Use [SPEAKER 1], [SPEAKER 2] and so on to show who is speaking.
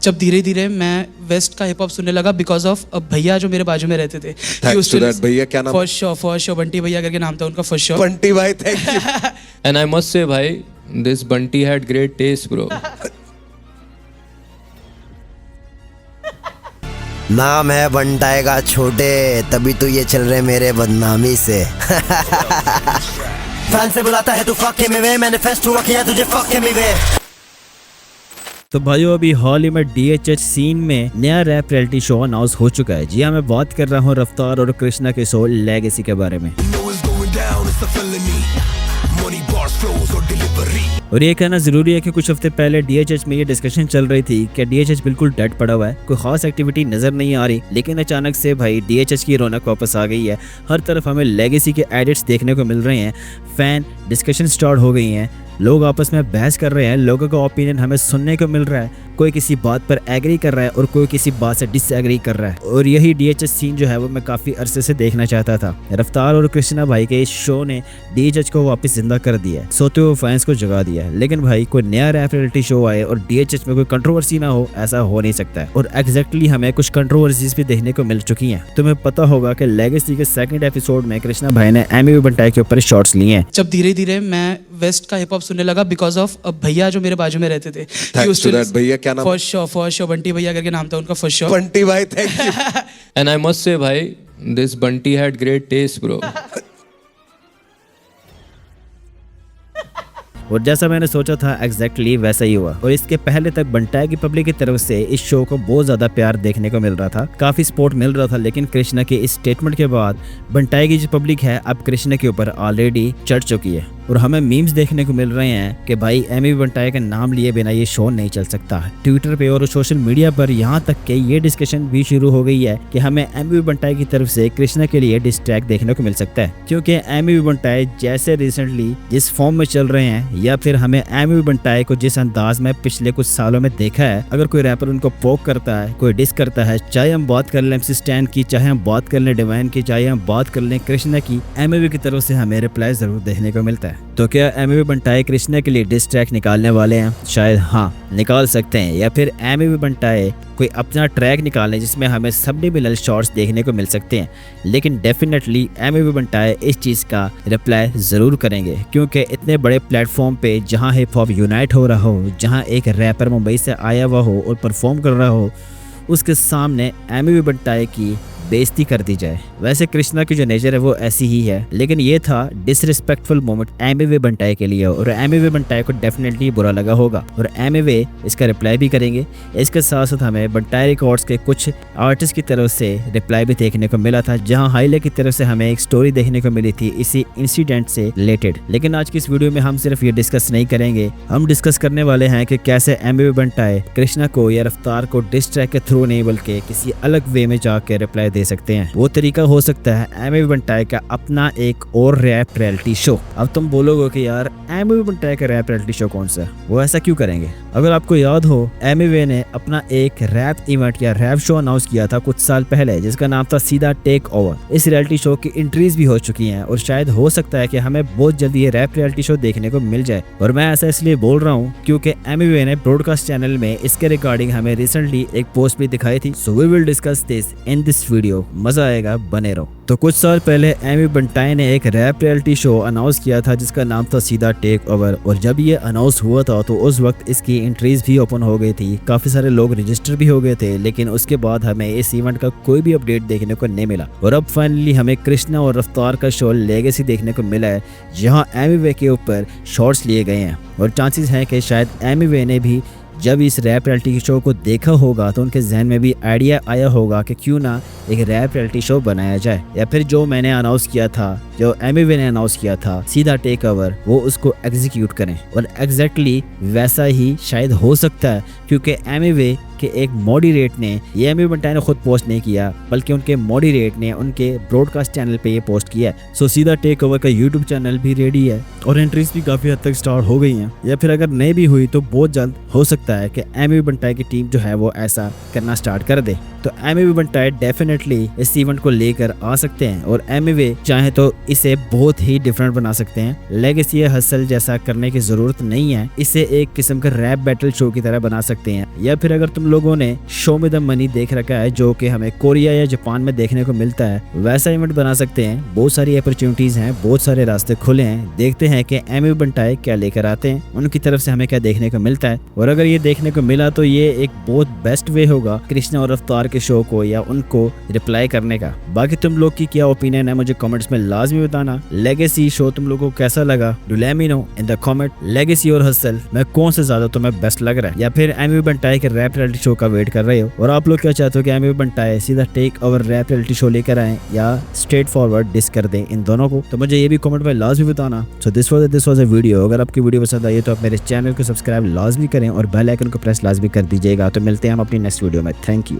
[SPEAKER 1] जब धीरे धीरे मैं वेस्ट का हिप हॉप सुनने लगा बिकॉज ऑफ भैया जो मेरे बाजू में रहते थे।
[SPEAKER 2] भैया क्या नाम?
[SPEAKER 1] फर्स्ट शो बंटी भैया करके नाम था उनका, फर्स्ट शो।
[SPEAKER 2] बंटी भाई, thank you.
[SPEAKER 3] And I must say भाई, this Bunty had great taste bro.
[SPEAKER 4] नाम है बंटाएगा छोटे, तभी तो ये चल रहे मेरे बदनामी से। फैन से बुलाता है तू फक के में, मैनिफेस्ट हुआ किया तुझे फक के में।
[SPEAKER 5] तो भाइयों अभी हाल ही में DHH सीन में नया रैप रियलिटी शो अनाउंस हो चुका है। जी हाँ, मैं बात कर रहा हूँ रफ्तार और कृष्णा के शो लेगेसी के बारे में। और ये कहना जरूरी है कि कुछ हफ्ते पहले DHH में ये डिस्कशन चल रही थी कि DHH बिल्कुल डेड पड़ा हुआ है, कोई खास एक्टिविटी नजर नहीं आ रही, लेकिन अचानक से भाई DHH की रौनक वापस आ गई है। हर तरफ हमें लेगेसी के एडिट्स देखने को मिल रहे हैं, फैन डिस्कशन स्टार्ट हो गई हैं, लोग आपस में बहस कर रहे हैं, लोगों का ओपिनियन हमें सुनने को मिल रहा है। कोई किसी बात पर एग्री कर रहा है और कोई किसी बात से डिसएग्री कर रहा है। और यही DHH सीन जो है वो मैं काफ़ी अरसे से देखना चाहता था। रफ्तार और कृष्णा भाई के इस शो ने DHH को वापस जिंदा कर दिया है, सोते हुए फैंस को जगा दिया है। लेकिन भाई कोई नया रैप रियलिटी शो आए और DHH में कोई कंट्रोवर्सी ना हो, ऐसा हो नहीं सकता है। और एग्जैक्टली हमें कुछ कंट्रोवर्सीज भी देखने को मिल चुकी हैं। तुम्हें पता होगा कि लेगेसी के सेकंड एपिसोड में कृष्णा भाई ने एमी बंटाई के ऊपर शॉट्स लिए हैं।
[SPEAKER 1] जब धीरे धीरे मैं वेस्ट का हिप हॉप सुनने लगा बिकॉज ऑफ भैया जो मेरे बाजू में रहते थे।
[SPEAKER 2] भैया क्या नाम?
[SPEAKER 1] फर्स्ट शो बंटी भैया करके नाम था उनका, फर्स्ट शो।
[SPEAKER 2] बंटी भाई, thank you.
[SPEAKER 3] And I must say भाई, this Bunty had great taste bro.
[SPEAKER 5] और जैसा मैंने सोचा था एग्जैक्टली वैसा ही हुआ। और इसके पहले तक बंटाई की पब्लिक की तरफ से इस शो को बहुत ज्यादा प्यार देखने को मिल रहा था, काफी सपोर्ट मिल रहा था। लेकिन कृष्णा के इस स्टेटमेंट के बाद बंटाई की जो पब्लिक है अब कृष्णा के ऊपर ऑलरेडी चढ़ चुकी है। और हमें मीम्स देखने को मिल रहे हैं कि भाई एमी बंटाई का नाम लिए बिना ये शो नहीं चल सकता। ट्विटर पे और सोशल मीडिया पर यहाँ तक कि ये डिस्कशन भी शुरू हो गई है कि हमें एमी बंटाई की तरफ से कृष्णा के लिए डिस ट्रैक देखने को मिल सकता है, क्योंकि एमी बंटाई जैसे रिसेंटली जिस फॉर्म में चल रहे हैं या फिर हमें एमी बंटाई को जिस अंदाज में पिछले कुछ सालों में देखा है, अगर कोई रैपर उनको पोक करता है, कोई डिस करता है, चाहे हम बात कर लें MC स्टैन की, चाहे हम बात कर लें डिवाइन की, चाहे हम बात कर लें कृष्णा की, एमी की तरफ से हमें रिप्लाई जरूर देखने को मिलता है। तो क्या एमी बंटाई कृष्णा के लिए डिस ट्रैक निकालने वाले हैं? शायद हाँ, निकाल सकते हैं। या फिर एमी बंटाई कोई अपना ट्रैक निकालें जिसमें हमें सबलिमिनल शॉट्स देखने को मिल सकते हैं। लेकिन डेफिनेटली एमी बंटाई इस चीज़ का रिप्लाई ज़रूर करेंगे, क्योंकि इतने बड़े प्लेटफॉर्म पे जहां हिप हॉप यूनाइट हो रहा हो, जहां एक रैपर मुंबई से आया हुआ हो और परफॉर्म कर रहा हो, उसके सामने एमी बंटाई की बेइज्जती कर दी जाए। वैसे कृष्णा की जो नेचर है वो ऐसी ही है, लेकिन ये था डिसरिस्पेक्टफुल मोमेंट एमी बंटाई के लिए और एमी बंटाई को डेफिनेटली बुरा लगा होगा और एमी इसका रिप्लाई भी करेंगे। इसके साथ साथ हमें बंटाई रिकॉर्ड्स के कुछ आर्टिस्ट की तरफ से रिप्लाई भी देखने को मिला था, जहां हाईले की तरफ से हमें एक स्टोरी देखने को मिली थी इसी इंसिडेंट से रिलेटेड। लेकिन आज की इस वीडियो में हम सिर्फ ये डिस्कस नहीं करेंगे, हम डिस्कस करने वाले हैं कि कैसे एमी बंटाई कृष्णा को या रफ्तार को डिस ट्रैक के थ्रू नहीं बल्कि किसी अलग वे में जाकर रिप्लाई दे सकते हैं। वो तरीका हो सकता है एमी बंटाई का अपना एक और रैप रियलिटी शो। अब तुम बोलोगे कि यार एमी बंटाई का रैप रियलिटी शो कौन सा है, वो ऐसा क्यों करेंगे? अगर आपको याद हो, एमी ने अपना एक रैप इवेंट या रैप शो अनाउंस किया था कुछ साल पहले, जिसका नाम था सीधा टेक ओवर। इस रियलिटी शो की एंट्रीज भी हो चुकी हैं और शायद हो सकता है कि हमें बहुत जल्दी ये रैप रियलिटी शो देखने को मिल जाए। और मैं ऐसा इसलिए बोल रहा हूँ क्योंकि एमी ने ब्रॉडकास्ट चैनल में इसके रिगार्डिंग हमें रिसेंटली एक पोस्ट भी दिखाई थी। So we will discuss this in this video, मजा आएगा, बने रहो। तो कुछ साल पहले एमी बंटाई ने एक रैप रियलिटी शो अनाउंस किया था जिसका नाम था सीधा टेक ओवर। और जब ये अनाउंस हुआ था तो उस वक्त इसकी एंट्रीज भी ओपन हो गई थी, काफी सारे लोग रजिस्टर भी हो गए थे। लेकिन उसके बाद हमें इस इवेंट का कोई भी अपडेट देखने को नहीं मिला। और अब फाइनली हमें कृष्णा और रफ्तार का शो लेगेसी देखने को मिला है, जहाँ एमी के ऊपर शॉट्स लिए गए हैं। और चांसेस हैं कि शायद एमी ने भी जब इस रैप रियलिटी शो को देखा होगा तो उनके जहन में भी आइडिया आया होगा कि क्यों ना एक रैप रियलिटी शो बनाया जाए, या फिर जो मैंने अनाउंस किया था, जो एमी ने अनाउंस किया था सीधा टेक ओवर, वो उसको एग्जीक्यूट करें। और एग्जैक्टली वैसा ही शायद हो सकता है, क्योंकि एमी के एक मॉडरेट ने, ये एमी बंटाई ने खुद पोस्ट नहीं किया बल्कि उनके मॉडरेट ने उनके ब्रॉडकास्ट चैनल पे ये पोस्ट किया है। सो सीधा टेक ओवर का यूट्यूब चैनल भी रेडी है और एंट्रीज भी काफी हद तक स्टार्ट हो गई हैं, या फिर अगर नहीं भी हुई तो बहुत जल्द हो सकता है कि एमी बंटाई की टीम जो है वो ऐसा करना स्टार्ट कर दे। तो एमी बंटाई डेफिनेटली इस इवेंट को लेकर आ सकते हैं और एमी चाहे तो इसे बहुत ही डिफरेंट बना सकते हैं। लेगेसी या हसल जैसा करने की जरूरत नहीं है, इसे एक किस्म का रैप बैटल शो की तरह बना सकते हैं। या फिर अगर तुम लोगों ने शो में द मनी देख रखा है जो कि हमें कोरिया या जापान में देखने को मिलता है, वैसा इवेंट बना सकते हैं। बहुत सारी अपॉर्चुनिटीज हैं, बहुत सारे रास्ते खुले हैं। देखते हैं कि एमी बंटाई क्या लेकर आते हैं, उनकी तरफ से हमें क्या देखने को मिलता है। और अगर ये देखने को मिला तो ये एक बहुत बेस्ट वे होगा कृष्णा और अवतार के शो को या उनको रिप्लाई करने का। बाकी तुम लोग की क्या ओपिनियन है मुझे कमेंट्स में लाजमी बताना। लेगेसी शो तुम लोगों को कैसा लगा, do let me know in the comment. Legacy और हसल में कौन से ज्यादा तुम्हें बेस्ट लग रहा है, या फिर एमी बंटाई के रैप रियलिटी शो का वेट कर रहे हो? और आप लोग क्या चाहते हो कि एमी बंटाई सीधा take over rap reality show लेकर आए या स्ट्रेट फॉरवर्ड डिस कर दें इन दोनों को? तो मुझे ये भी कमेंट में लाजमी बताना। So this was a video. अगर आपकी वीडियो पसंद आई तो आप मेरे चैनल को सब्सक्राइब लाजमी करें और बेल आइकन को प्रेस लाजमी कर दीजिएगा। तो मिलते हैं हम अपनी नेक्स्ट वीडियो में। Thank you.